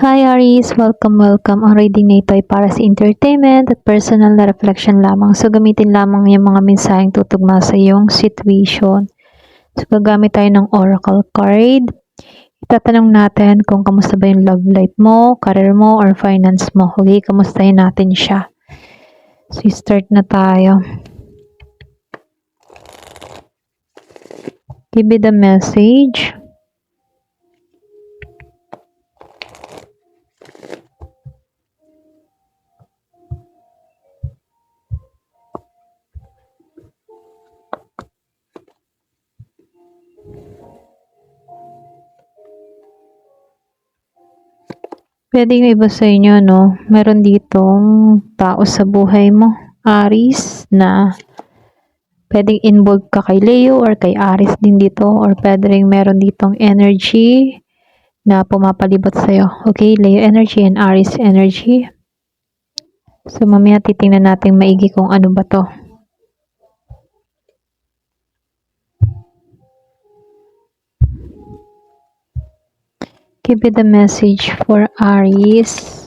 Hi Aries! Welcome. Ang reading na ito ay para sa entertainment at personal na reflection lamang. So, gamitin lamang yung mga mensaheng tutugma sa iyong situation. So, gagamit tayo ng oracle card. Itatanong natin kung kamusta ba yung love life mo, career mo, or finance mo. Okay, kamustahin natin siya. So, start na tayo. Give me the message. Pwede yung iba sa inyo, no? Meron ditong tao sa buhay mo, Aries, na pwedeng involved ka kay Leo or kay Aries din dito, or pwede rin meron ditong energy na pumapalibot sa'yo. Okay, Leo energy and Aries energy. So, mamaya titingnan natin maigi kung ano ba to. Give me the message for Aries.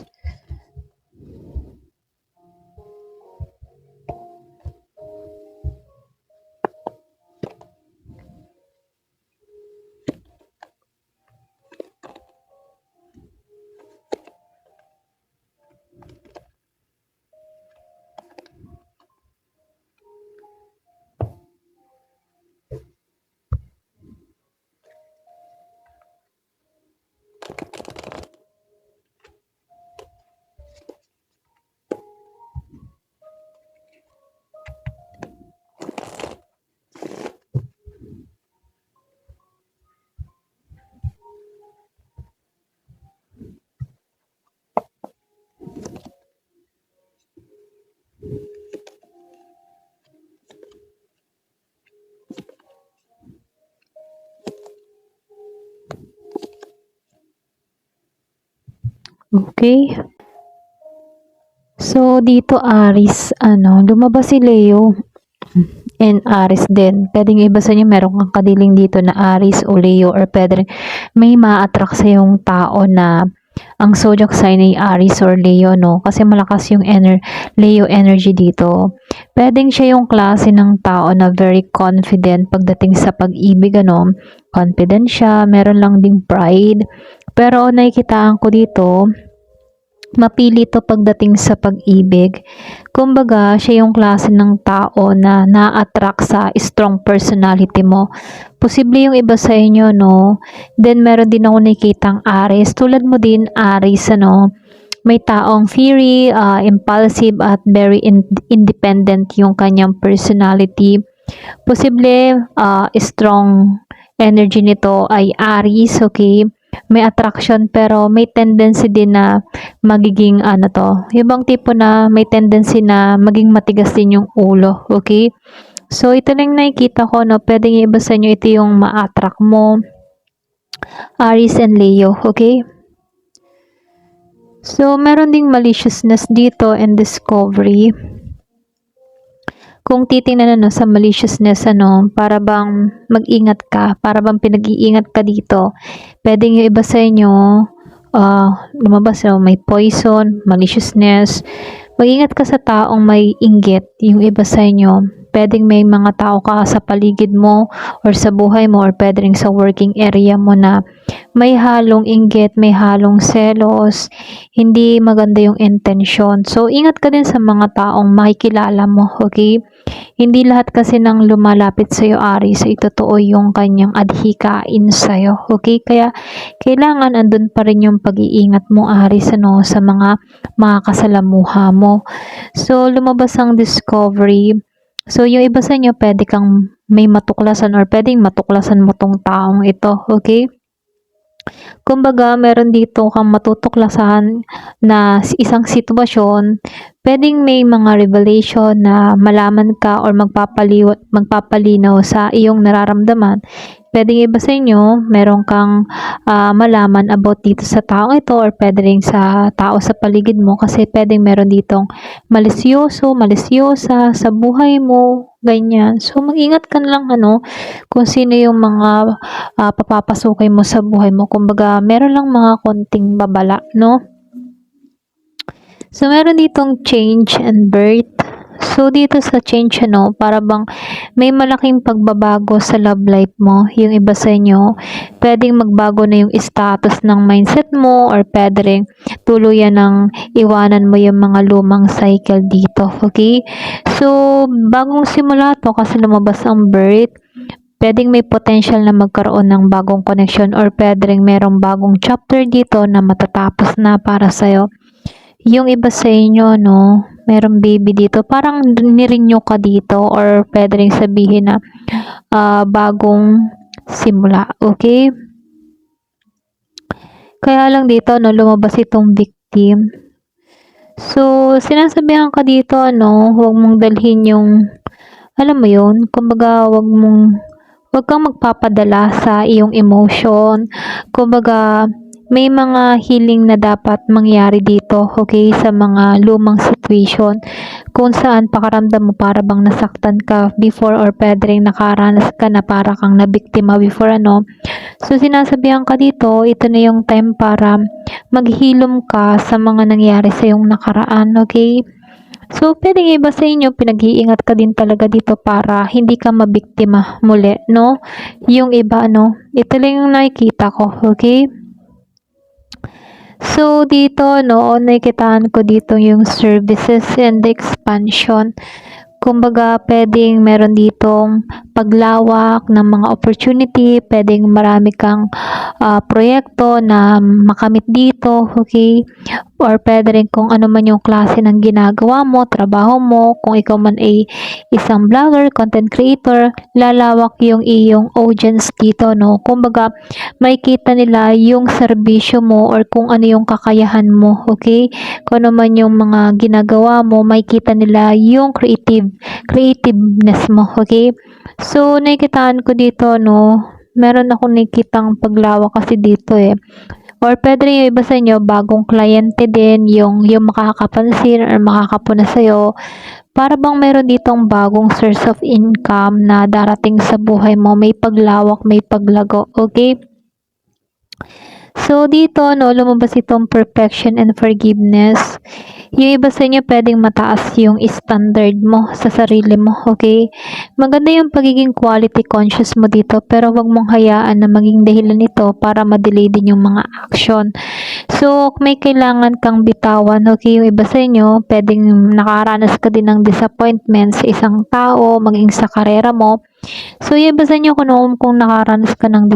Okay. So, dito Aries, lumabas si Leo and Aries din. Pwedeng iba sa inyo, meron kang kadiling dito na Aries o Leo, or pwede may ma-attract sa yung tao na ang zodiac sign ay Aries or Leo, no? Kasi malakas yung Leo energy dito. Pwedeng siya yung klase ng tao na very confident pagdating sa pag-ibig, Confident siya, meron lang ding pride. Pero nakikitaan ko dito, mapili to pagdating sa pag-ibig. Kumbaga, siya yung klase ng tao na na-attract sa strong personality mo. Posible yung iba sa inyo, no? Then, meron din ako nakikitang Aries. Tulad mo din, Aries, may taong fiery, impulsive, at very independent yung kanyang personality. Posible, strong energy nito ay Aries, okay? May attraction pero may tendency din na magiging yung bang tipo na may tendency na maging matigas din yung ulo, okay? So, ito lang nakikita ko, no? Pwedeng iba sa inyo, ito yung ma-attract mo, Aries and Leo, okay? So, meron ding maliciousness dito and discovery. Kung titingnan sa maliciousness, para bang mag-ingat ka, para bang pinag-iingat ka dito. Pwedeng yung iba sa inyo, lumabas, may poison, maliciousness. Mag-ingat ka sa taong may inggit, yung iba sa inyo. Pwedeng may mga tao ka sa paligid mo or sa buhay mo, or pwede rin sa working area mo na may halong inggit, may halong selos, hindi maganda yung intention. So, ingat ka din sa mga taong makikilala mo, okay? Hindi lahat kasi ng lumalapit sa iyo, Aries, ay totoo yung kanyang adhikain sa iyo, okay? Kaya, kailangan andun pa rin yung pag-iingat mo, Aries, sa mga kasalamuha mo. So, lumabas ang discovery. So, yung iba sa inyo, pwede kang may matuklasan or pwedeng matuklasan mo tong taong ito, okay? Kumbaga, meron dito kang matutuklasan na isang sitwasyon, pwedeng may mga revelation na malaman ka or magpapalinaw sa iyong nararamdaman. Puwedeng iba sa inyo, meron kang, malaman about dito sa taong ito or puwede rin sa tao sa paligid mo kasi puwedeng meron ditong malisyoso, malisyosa sa buhay mo, ganyan. So, mag-ingat ka na lang ano, kung sino yung mga, papapasukin mo sa buhay mo. Kumbaga meron lang mga konting babala 'no. So, meron ditong change and birth. So, dito sa change ano, para bang may malaking pagbabago sa love life mo. Yung iba sa inyo, puwedeng magbago na yung status ng mindset mo or puwede ring tuluyan ng iwanan mo yung mga lumang cycle dito, okay? So, bagong simula 'to kasi lumabas ang birth. Puwedeng may potential na magkaroon ng bagong connection or puwede ring merong bagong chapter dito na matatapos na para sa'yo. Yung iba sa inyo 'no, merong baby dito parang ni-renew ka dito or puwede ring sabihin na, bagong simula, okay? Kaya lang dito 'no, lumabas itong victim. So, sinasabihan ka dito ano, huwag mong dalhin yung alam mo yun, kumbaga huwag kang magpapadala sa iyong emotion. Kumbaga, may mga healing na dapat mangyari dito, okay, sa mga lumang situation kung saan pakaramdam mo para bang nasaktan ka before or puwede ring nakaranas ka na para kang nabiktima before ano. So, sinasabihan ka dito, ito na yung time para maghilom ka sa mga nangyari sa iyong nakaraan, okay? So, puwedeng iba sa inyo pinag-iingat ka din talaga dito para hindi ka mabiktima muli 'no. Yung iba ano, ito lang yung nakikita ko, okay? So, dito 'no, nakikitaan ko dito yung services and expansion. Kumbaga puwedeng meron ditong paglawak ng mga opportunity, puwedeng marami kang, proyekto na makamit dito, okay? Or puwede rin kung ano man yung klase ng ginagawa mo, trabaho mo, kung ikaw man ay isang vlogger, content creator, lalawak yung iyong audience dito 'no. Kumbaga makikita nila yung serbisyo mo or kung ano yung kakayahan mo, okay? Kung ano man yung mga ginagawa mo, makikita nila yung creativeness mo, okay? So, nakikitaan ko dito 'no, meron akong nakikitang paglawak kasi dito, eh. Or puwede rin yung iba sa inyo bagong kliyente din yung makakapansin or makakapuna sa'yo. Para bang meron ditong bagong source of income na darating sa buhay mo, may paglawak, may paglago, okay? So, dito 'no, lumabas itong perfection and forgiveness. Yung iba sa inyo puwedeng mataas yung standard mo sa sarili mo, okay? Maganda yung pagiging quality conscious mo dito pero wag mong hayaan na maging dahilan nito para ma-delay din yung mga action. So, may kailangan kang bitawan, okay? Yung iba sa inyo puwedeng nakaranas ka din ng disappointment sa isang tao, maging sa karera mo. So, yung iba sa inyo kung nakaranas ka ng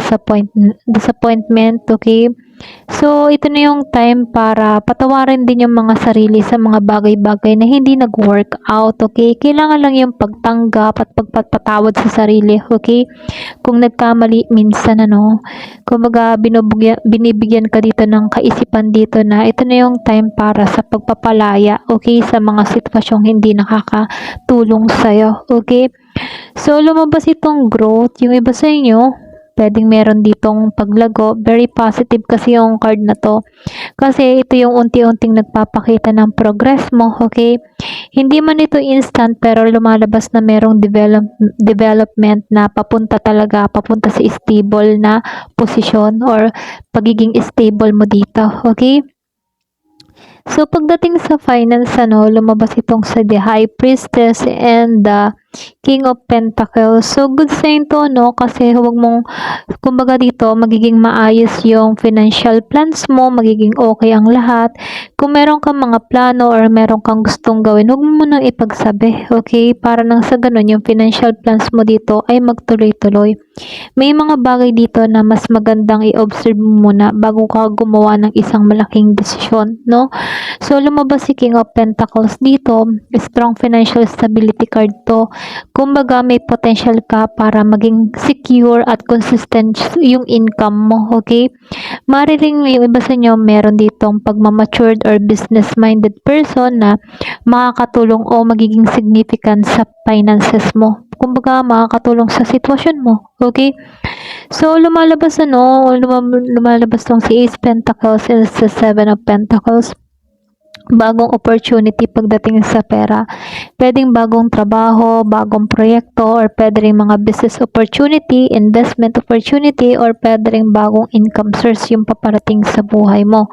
disappointment, okay? So, ito na yung time para patawarin din yung mga sarili sa mga bagay-bagay na hindi nag-work out, okay? Kailangan lang yung pagtanggap at pagpapatawad sa sarili, okay? Kung nagkamali minsan ano, kumbaga binibigyan ka dito ng kaisipan dito na ito na yung time para sa pagpapalaya, okay? Sa mga sitwasyong hindi nakakatulong sa'yo, okay? So, lumabas itong growth. Yung iba sa inyo, puwedeng meron ditong paglago. Very positive kasi yung card na 'to. Kasi ito yung unti-unting nagpapakita ng progress mo, okay? Hindi man ito instant pero lumalabas na merong development na papunta sa stable na posisyon or pagiging stable mo dito, okay? So, pagdating sa finance ano, lumabas itong sa The High Priestess and the King of Pentacles. So, good sign 'to 'no, kasi huwag mong kumbaga dito magiging maayos yung financial plans mo, magiging okay ang lahat. Kung meron kang mga plano or meron kang gustong gawin, huwag mo munang ipagsabi, okay? Para nang sa gano'n yung financial plans mo dito ay magtuloy-tuloy. May mga bagay dito na mas magandang i-observe mo muna bago ka gumawa ng isang malaking desisyon, 'no? So, lumabas si King of Pentacles dito, strong financial stability card 'to. Kumbaga may potential ka para maging secure at consistent yung income mo, okay? Maaaring yung iba sa inyo meron ditong pagmamatured or business-minded person na makakatulong o magiging significant sa finances mo. kumbaga makakatulong sa sitwasyon mo, okay? So, lumalabas tong si Ace Pentacles and sa Seven of Pentacles. Bagong opportunity pagdating sa pera. Pwedeng bagong trabaho, bagong proyekto, or pwedeng mga business opportunity, investment opportunity, or pwedeng bagong income source yung paparating sa buhay mo.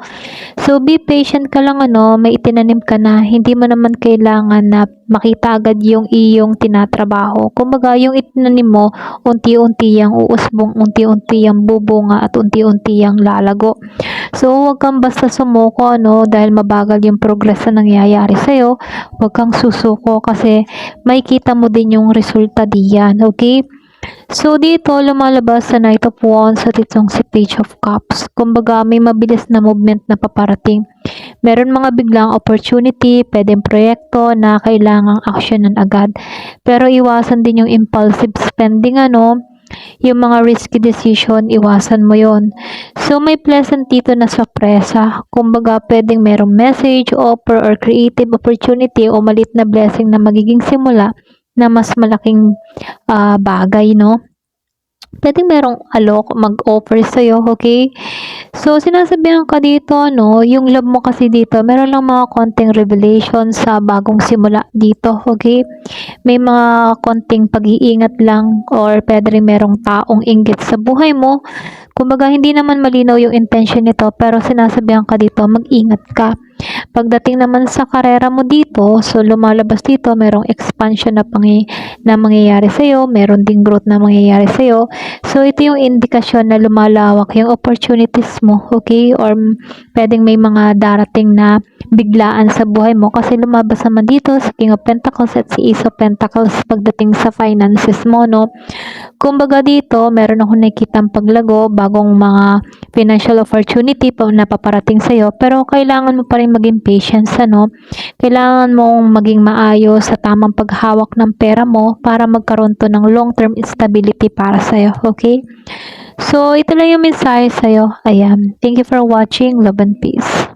So, be patient ka lang, may itinanim ka na, hindi mo naman kailangan na makita agad yung iyong tinatrabaho. Kumbaga, yung itinanim mo, unti-unti yang uusbong, unti-unti yang bubunga, at unti-unti yang lalago. So, huwag kang basta sumuko, dahil mabagal yung progress na nangyayari sa'yo. Huwag kang susuko kasi makikita mo din yung resulta diyan, okay? So, dito, lumalabas sa Knight of Wands at itong si Page of Cups. Kumbaga, may mabilis na movement na paparating. Meron mga biglang opportunity, pwedeng proyekto na kailangang aksyonan agad. Pero iwasan din yung impulsive spending, yung mga risky decision, iwasan mo yon. So, may pleasant dito na sorpresa. Kumbaga, pwedeng merong message, offer, or creative opportunity o malit na blessing na magiging simula na mas malaking bagay, pwedeng merong mag-offer sa'yo, okay? So, sinasabihan ka dito, yung love mo kasi dito, meron lang mga konting revelation sa bagong simula dito, okay? May mga konting pag-iingat lang or pwede rin merong taong inggit sa buhay mo. Kumbaga, hindi naman malinaw yung intention nito pero sinasabihan ka dito, mag-ingat ka. Pagdating naman sa karera mo dito, so lumalabas dito, merong expansion na mangyayari sa'yo, meron ding growth na mangyayari sa'yo. So, ito yung indikasyon na lumalawak yung opportunities mo, okay? Or pwedeng may mga darating na biglaan sa buhay mo kasi lumabas naman dito sa King of Pentacles at si Ace of Pentacles pagdating sa finances mo, Kumbaga dito, meron ako nakikitang paglago, bagong mga financial opportunity na paparating sa'yo, pero kailangan mo pa rin maging patience, Kailangan mong maging maayos sa tamang paghawak ng pera mo para magkaroon to ng long-term stability para sa'yo, okay? So, ito lang yung mensahe sa'yo. Ayan. Thank you for watching. Love and peace.